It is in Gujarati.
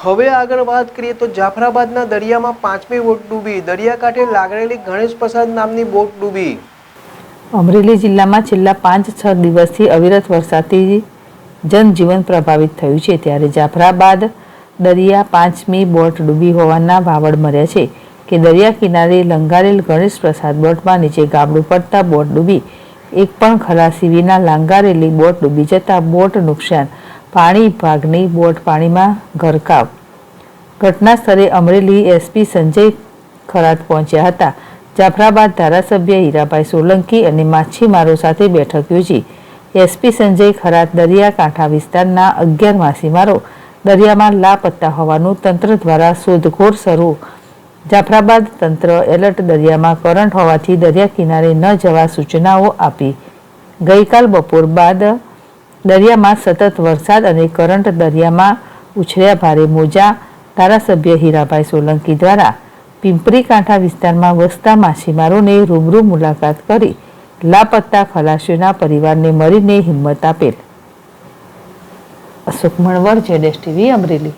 હવે આગળ વાત કરીએ તો જાફરાબાદના દરિયામાં 5મી બોટ ડૂબી. દરિયાકાંઠે લાગેલી ગણેશ પ્રસાદ નામની બોટ ડૂબી. અમરેલી જિલ્લામાં છેલ્લા 5-6 દિવસથી અવિરત વરસાદથી જનજીવન પ્રભાવિત થયું છે. ત્યારે જાફરાબાદ દરિયા 5મી બોટ ડૂબી હોવાના વાવડ મળ્યા છે કે દરિયા કિનારે લંગારેલ ગણેશ પ્રસાદ બોટમાં નીચે ગાબડું પડતા બોટ ડૂબી. એક પણ ખલાસી વિના લંગારેલી બોટ ડૂબી જતા બોટ નુકસાન. પાણી વિભાગની બોટ પાણીમાં ગરકાવ. ઘટના સ્થળે અમરેલી એસપી સંજય ખરાત પહોંચ્યા હતા. જાફરાબાદ ધારાસભ્ય હીરાભાઈ સોલંકી અને માછીમારો સાથે બેઠક યોજી. એસપી સંજય ખરાત દરિયાકાંઠા વિસ્તારના 11 માછીમારો દરિયામાં લાપત્તા હોવાનું તંત્ર દ્વારા શોધખોળ શરૂ. જાફરાબાદ તંત્ર એલર્ટ. દરિયામાં કરંટ હોવાથી દરિયા કિનારે ન જવા સૂચનાઓ આપી. ગઈકાલ બપોર બાદ દરિયામાં સતત વરસાદ અને કરંટ. દરિયામાં ઉછળ્યા ભારે મોજા. ધારાસભ્ય હીરાભાઈ સોલંકી દ્વારા પિંપરી કાંઠા વિસ્તારમાં વસતા માછીમારોને રૂબરૂ મુલાકાત કરી લાપત્તા ખલાસીઓના પરિવારને મળીને હિંમત આપેલ. અશોક મણવર, ZSTV, અમરેલી.